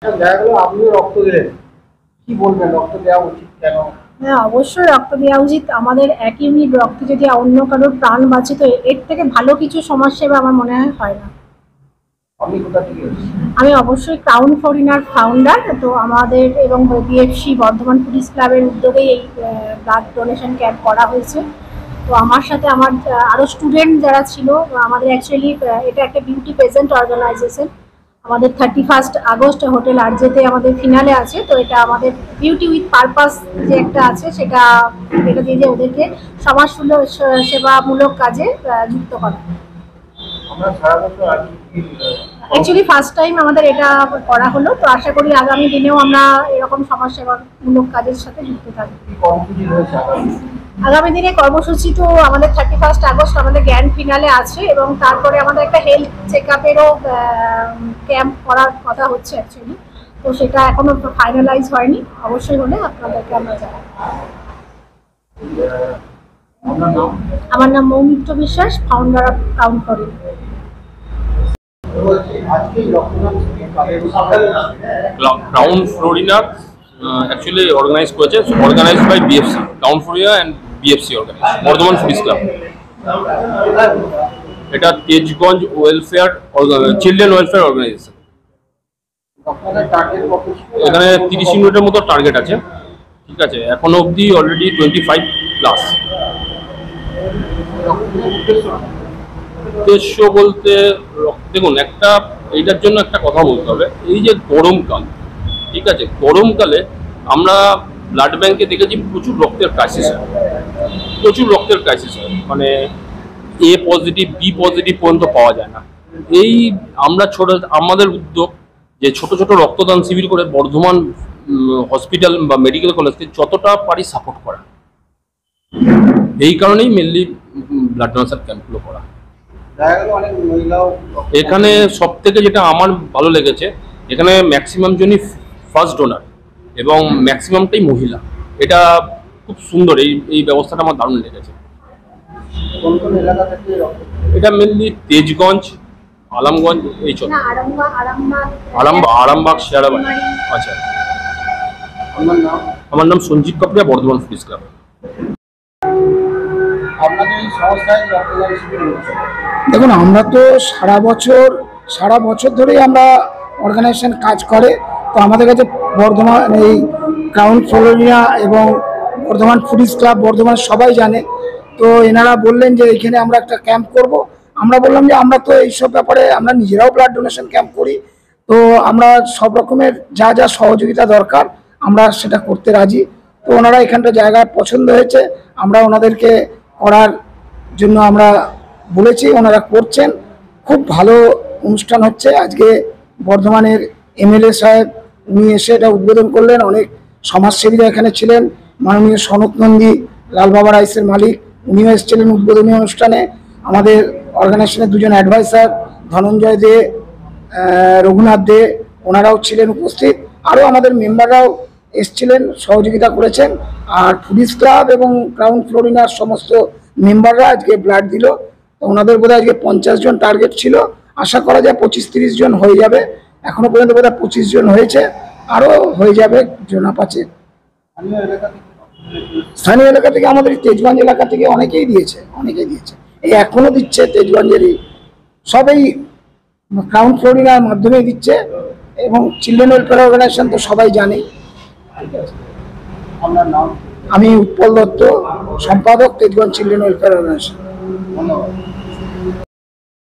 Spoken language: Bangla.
আপনিও রক্ত দিলেন, কি বলবেন? রক্ত দেওয়া উচিত কেন? হ্যাঁ, অবশ্যই রক্ত দেওয়া উচিত। আমাদের এক ইউনিট রক্ত যদি অন্য কারোর প্রাণ বাঁচে, তো এর থেকে ভালো কিছু সমাজসেবা আমার মনে হয় না। আপনি কোথা থেকে এসেছেন? আমি অবশ্যই ক্রাউন ফরিনার ফাউন্ডার। তো আমাদের এবং বিএফসি বর্ধমান পুলিশ ক্লাবের উদ্যোগেই এই ব্লাড ডোনেশন ক্যাম্প করা হয়েছে। তো আমার সাথে আমার আরও স্টুডেন্ট যারা ছিল, আমাদের অ্যাকচুয়ালি এটা একটা বিউটি পেজেন্ট অর্গানাইজেশন। আমাদের 31 আগস্ট হোটেল আরজেতে আমাদের ফিনালে আছে। তো এটা আমাদের বিউটি উইথ পারপাস যে একটা আছে, সেটা দিয়ে যে ওদেরকে সমাজ সেবামূলক কাজে যুক্ত করা। অ্যাকচুয়ালি ফার্স্ট টাইম আমাদের এটা করা হলো। তো আশা করি আগামী দিনেও আমরা এরকম সমাজসেবামূলক কাজের সাথে যুক্ত থাকবো। আগামী দিনে কর্মসূচি তো আমাদের 31 আগস্ট আমাদের গ্র্যান্ড ফিনালে আছে, এবং তারপরে আমাদের একটা হেলথ চেক আপেরও ক্যাম্প করার কথা হচ্ছে অ্যাকচুয়ালি। তো সেটা এখনো ফাইনালাইজ হয়নি, অবশ্যই হলে আপনাদেরকে আমরা জানাবো। আমার নাম Moumitra Biswas, founder of Crown Florina. Crown Florina actually organized by BFC, Crown Florina and BFC organized, Bardhaman police club. এটা Tejganj welfare children welfare organisation. এখানে 30 ইউনিটের মতো টার্গেট আছে। ঠিক আছে, এখনো অবধি অলরেডি 25+। উদ্দেশ্য বলতে দেখুন, এইটার জন্য একটা কথা বলতে হবে। এই যে গরমকাল, ঠিক আছে, গরমকালে আমরা ব্লাড ব্যাংকে দেখেছি প্রচুর রক্তের ক্রাইসিস হয়, মানে A পজিটিভ B পজিটিভ পর্যন্ত পাওয়া যায় না। আমাদের উদ্যোগ যে ছোট ছোট রক্তদান শিবির করে বর্ধমান হসপিটাল বা মেডিকেল কলেজকে যতটা পারি সাপোর্ট করা, এই কারণেই মেনলি ব্লাড ডোনেশন ক্যাম্পগুলো করা। এখানে সব থেকে যেটা আমার ভালো লেগেছে, এখানে ম্যাক্সিমাম জনই ফার্স্ট ডোনার এবং ম্যাক্সিমামটাই মহিলা। এটা খুব সুন্দর, এই ব্যবস্থাটা আমার দারুণ লেগেছে। এটা মেনলি তেজগঞ্জ, আলমগঞ্জ, এই চল আরামবাগ, শেয়ারাবাদ। আচ্ছা, আমার নাম সঞ্জীব কাপড়িয়া, বর্ধমান পুলিশ ক্লাব। দেখুন, আমরা তো সারা বছর ধরেই আমরা অর্গানাইজেশন কাজ করে। তো আমাদের কাছে বর্ধমান এই ক্রাউন ফ্লোরিনা এবং বর্ধমান পুলিশ ক্লাব বর্ধমান সবাই জানে। তো এনারা বললেন যে এখানে আমরা একটা ক্যাম্প করব। আমরা বললাম যে আমরা তো এইসব ব্যাপারে আমরা নিজেরাও ব্লাড ডোনেশন ক্যাম্প করি। তো আমরা সব রকমের যা যা সহযোগিতা দরকার আমরা সেটা করতে রাজি। তো ওনারা এখানটা জায়গা পছন্দ হয়েছে, আমরা ওনাদেরকে করার জন্য আমরা বলেছি, ওনারা করছেন। খুব ভালো অনুষ্ঠান হচ্ছে। আজকে বর্ধমানের MLA সাহেব উনি এসে এটা উদ্বোধন করলেন। অনেক সমাজসেবীরা এখানে ছিলেন। মাননীয় সনৎ নন্দী, লালবাবা রাইসের মালিক, উনিও এসেছিলেন উদ্বোধনী অনুষ্ঠানে। আমাদের অর্গানাইজেশনের দুজন অ্যাডভাইসার ধনঞ্জয় দে, রঘুনাথ দে, ওনারাও ছিলেন উপস্থিত। আরও আমাদের মেম্বাররাও এসেছিলেন, সহযোগিতা করেছেন। আর পুলিশ ক্লাব এবং ক্রাউন ফ্লোরিনার সমস্ত মেম্বাররা আজকে ব্লাড দিল। তো ওনাদের বোধহয় আজকে 50 জন টার্গেট ছিল, আশা করা যায় 25-30 জন হয়ে যাবে। এখনো পর্যন্ত বোধহয় 25 জন হয়েছে, আরও হয়ে যাবে জনা পাচে। স্থানীয় এলাকা থেকে আমাদের তেজগঞ্জ এলাকা থেকে অনেকেই দিয়েছে। এই এখনো দিচ্ছে তেজগঞ্জেরই, সবাই ক্রাউন ফ্লোরিনার মাধ্যমেই দিচ্ছে। এবং চিলড্রেন ওয়েলফেয়ার অর্গানাইজেশন তো সবাই জানে। আপনার নাম? আমি উৎপল দত্ত, সম্পাদক, তেজগঞ্জ চিলড্রেন ওয়েলফেয়ার অর্গানাইজেশন।